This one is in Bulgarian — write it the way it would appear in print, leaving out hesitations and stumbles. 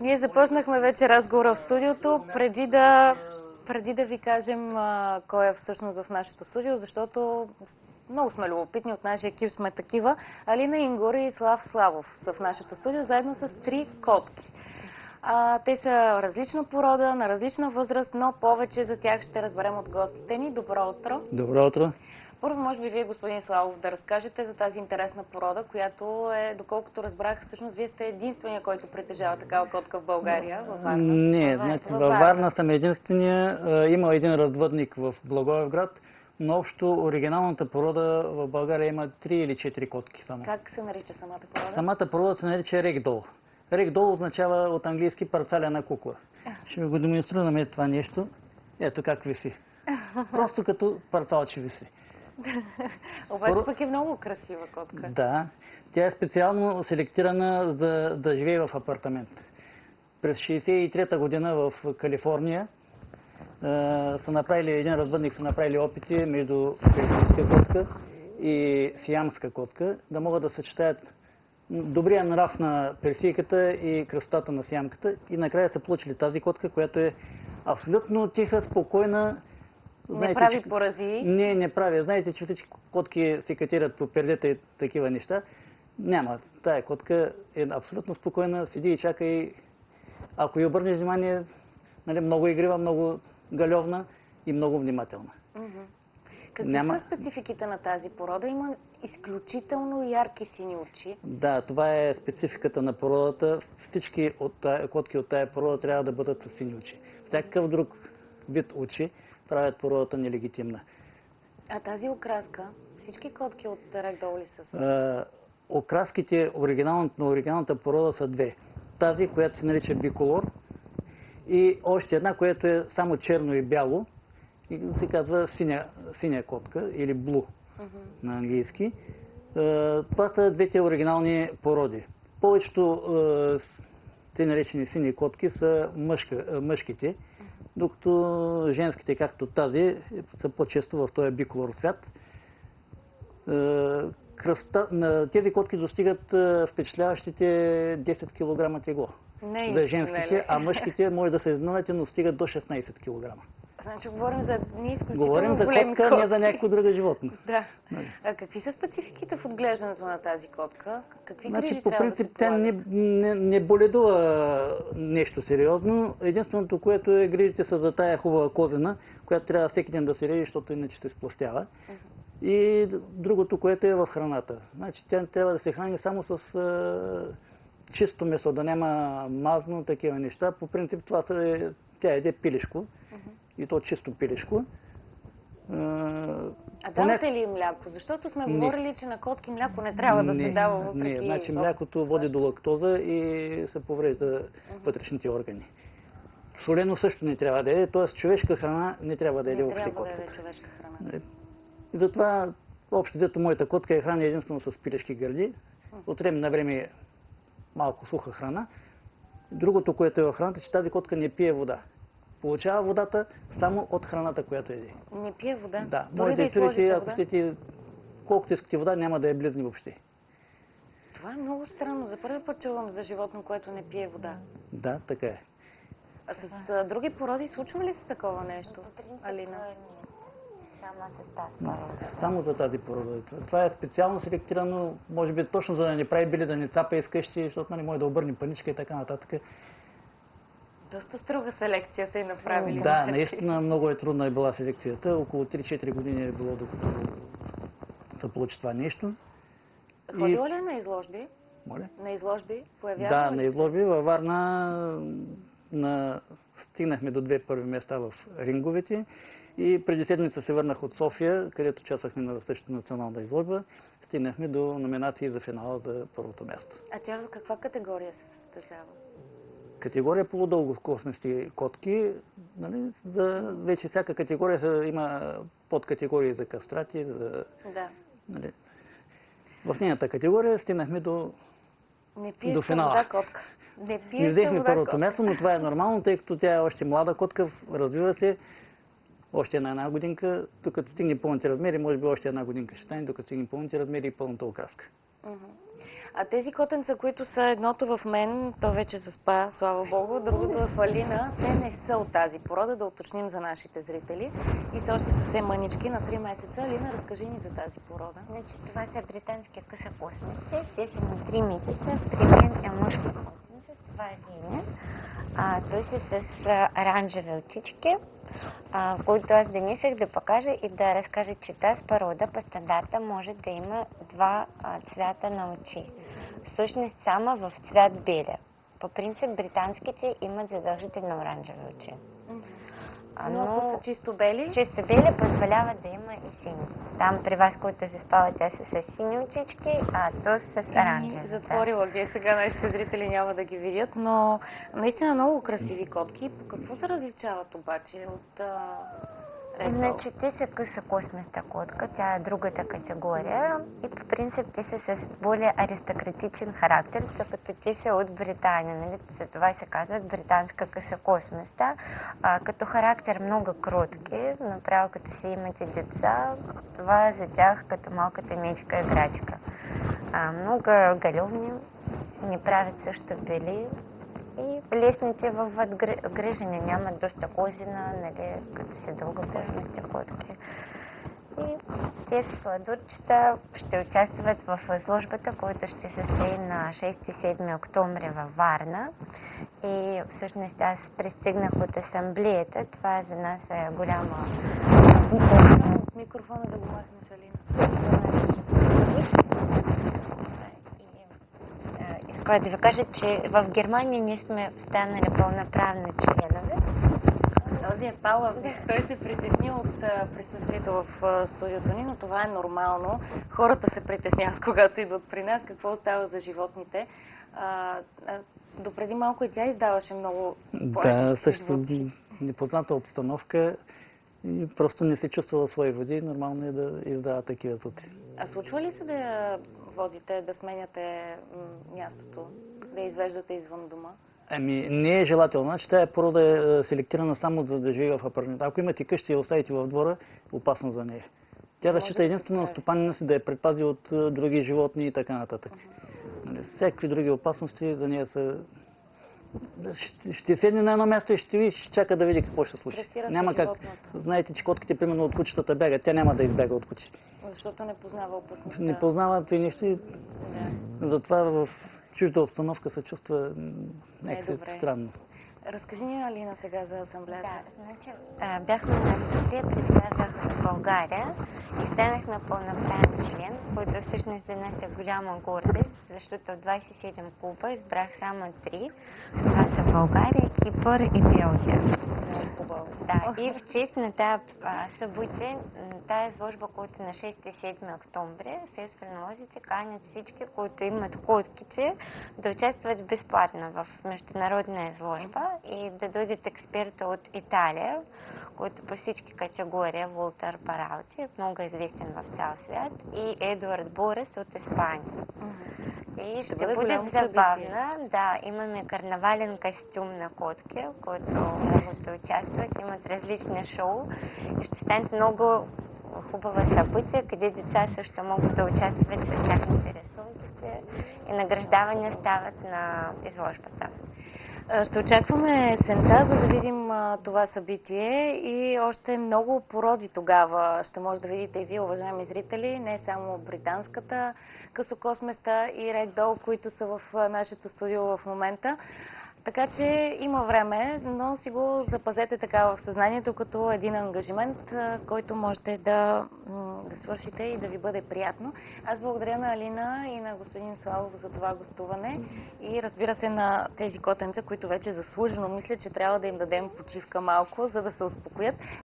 Ние започнахме вече разговора в студиото, преди да ви кажем кой е всъщност в нашето студио, защото много сме любопитни, от нашия екип сме такива. Алина Ингор и Слав Славов са в нашето студио, заедно с 3 котки. Те са различна порода, на различна възраст, но повече за тях ще разберем от гостите ни. Добро утро! Добро утро! Първо, може би вие, господин Славов, да разкажете за тази интересна порода, която е, доколкото разбрах, всъщност вие сте единствения, който притежава такава котка в България, във Варна. Не, значи във Варна съм единствения. Има един развъдник в Благоевград, но общо оригиналната порода в България има 3 или 4 котки само. Как се нарича самата порода? Самата порода се нарича регдол. Регдол означава от английски парцаляна кукла. Ще ви го демонстрираме това нещо. Ето как виси. Просто като парцалче виси. Обаче пък е много красива котка. Да. Тя е специално селектирана за да живее в апартамент. През 1963 година в Калифорния са направили един развъдник, са направили опити между персийска котка и сиамска котка, да могат да съчетаят добрия нрав на персийката и красотата на сиамката. И накрая са получили тази котка, която е абсолютно тиха, спокойна. Не прави поразии? Не прави. Знаете, че всички котки се катерят по пердета и такива неща. Няма. Тая котка е абсолютно спокойна, седи и чака и ако й обърнеш внимание, нали, много игрива, много галевна и много внимателна. Какви са спецификите на тази порода? Има изключително ярки сини очи. Да, това е спецификата на породата. Всички котки от тая порода трябва да бъдат с сини очи. Всякакъв друг вид очи правят породата нелегитимна. А тази окраска, всички котки от регдол ли са? Окраските на оригиналната порода са две. Тази, която се нарича биколор, и още една, която е само черно и бяло, и се казва синя котка или блу на английски. Това са двете оригинални породи. Повечето те наречени сини котки са мъжките, докато женските, както тази, са по-често в този биколор цвят. Тези котки достигат впечатляващите 10 кг тегло за женските, а мъжките може да се изненадате, но стигат до 16 кг. Значи говорим за изключително говорим за големи котка, не за някакво друго животно. Да. Какви са спецификите в отглеждането на тази котка? Какви грижи по трябва принцип, да се тя не боледува нещо сериозно. Единственото, което е, грижите са за тая хубава козина, която трябва всеки ден да се реди, защото иначе се сплъстява. И другото, което е в храната. Значи тя трябва да се храни само с чисто месо, да няма мазно, такива неща. По принцип тя еде пилешко. И то чисто пилешко. Давате ли мляко? Защото сме говорили, че на котки мляко не трябва да се дава въпреки... Не, значи млякото води до лактоза и се поврежда вътрешните органи. Солено също не трябва да еде, т.е. човешка храна не трябва да еде въобще котката. Не трябва да еде човешка храна. И затова общо взето моята котка е храна единствено с пилешки гърди. От време на време малко суха храна. Другото, което е в храната, че тази котка не пие вода. Получава водата само от храната, която еде. Не пие вода? Да. Дори да изложите, ако щете, колкото искате вода, няма да е близни въобще. Това е много странно. За първи път чувам за животно, което не пие вода. Да, така е. А с други породи случва ли се такова нещо, Алина? Само с тази порода. Само за тази порода. Това е специално селектирано, може би точно за да не прави били, да не цапа из къщи, защото не може да обърне паничка и така нататък. Доста строга селекция са и направили. Да, наистина много е трудна била селекцията. Около 3-4 години е било, докато се получи това нещо. Ходила ли на изложби? Моля? На изложби? Да, на изложби. Във Варна стигнахме до 2 първи места в ринговете и преди седмица се върнах от София, където участвахме на същата национална изложба. Стигнахме до номинации за финала за първото място. А тя в каква категория се състезава? Категория полудългокосности котки. Нали, вече всяка категория има подкатегории за кастрати. Нали. В нейната категория стигнахме до финала. Вода, котка. Не взехме първото място, но това е нормално, тъй като тя е още млада котка, развива се. Още една годинка, докато стигне пълните размери, може би още една годинка ще стане, докато стигне пълните размери и пълната окраска. А тези котенца, които са едното в мен, то вече заспа, слава богу, другото в Алина, те не са от тази порода, да уточним за нашите зрители. И са още съвсем мънички на 3 месеца. Алина, разкажи ни за тази порода. Значи, това са британски късокосмици. Те са на 3 месеца. При мен е мъжка космица. Това е Веня. Той си с оранжеви очички, които аз донесах да покажа и да разкажа, че тази порода по стандарта може да има два цвята на очи. Всъщност само в цвят белия. По принцип британските имат задължително оранжеви очи. Но ако са чисто бели? Чисто бели позволява да има и сини. Там при вас, които се спават, те са с сини очички, а то с оранжеви. Затворила ги. Сега нашите зрители няма да ги видят, но наистина много красиви котки. По какво се различават обаче от Значи, те са късокосмиста котка, тя е другата категория и по принцип те са с более аристократичен характер, като те са от Британия, нали? За това се казват британска късокосмиста. Като характер много кротки, направо като си имате деца, това е за тях като малката мечка играчка. Много галевни, не правят също бели. И лесните във грижене, нямат доста козина, нали, като си дългокосмисти котки. И тези сладурчета ще участват в изложбата, която ще се състои на 6-7 октомври във Варна. И всъщност аз пристигнах от асамблеята. Това за нас е голяма... С микрофона да го махнеш, Алина. Искам да ви кажа, че в Германия ние сме станали пълноправни членове. Този е палавник. Той се притесни от присъствието в студиото ни, но това е нормално. Хората се притесняват, когато идват при нас. Какво остава за животните? Допреди малко и тя издаваше много Да, също непозната обстановка и просто не се чувства в свои води. Нормално е да издава такива звуци. А случва ли се да я водите, да сменяте мястото, да извеждате извън дома? Ами, не е желателно. Значи тая порода е селектирана само за да живее в апартамента. Ако имате къща и я оставите в двора, опасно за нея. Тя разчита единствено на стопанина си да я предпази от други животни и така нататък. Всякакви други опасности за нея са... Ще седне на едно място и ще ви чака да види какво ще случи. Няма как. Знаете, че котките, примерно, от кучетата бягат. Тя няма да избяга от кучета. Защото не познава опасността. Не познава и нещо. Затова в чужда обстановка се чувства някакси странно. Разкажи ни, Алина, сега за асамблеята. Да, значи бяхме на асамблея, представях България и станахме пълноправен член, който всъщност за нас е голяма гордост, защото от 27 клуба избрах само 3. Това са България, Кипър и Белгия. Да, и в чест на тази събитие, тази изложба, която на 6 и 7 октомври, фестивалозите канят всички, които имат котките, да участват безплатно в международна изложба и да дойдат експерта от Италия, който по всички категории, Волтер Паралти, много известен в цял свят, и Едуард Борис от Испания. И ще бъде забавна. Да, имаме карнавален костюм на котки, които могат да участват, имат различни шоу и ще стане много хубава събитие, къде деца също могат да участват с тяхните рисунки и награждавания стават на изложбата. Ще очакваме есента, за да видим това събитие и още много породи тогава ще може да видите и вие, уважаеми зрители, не само британската късокосместа и регдол, които са в нашето студио в момента. Така че има време, но си го запазете така в съзнанието като един ангажимент, който можете да свършите и да ви бъде приятно. Аз благодаря на Алина и на господин Славов за това гостуване и разбира се на тези котенца, които вече заслужено мисля, че трябва да им дадем почивка малко, за да се успокоят.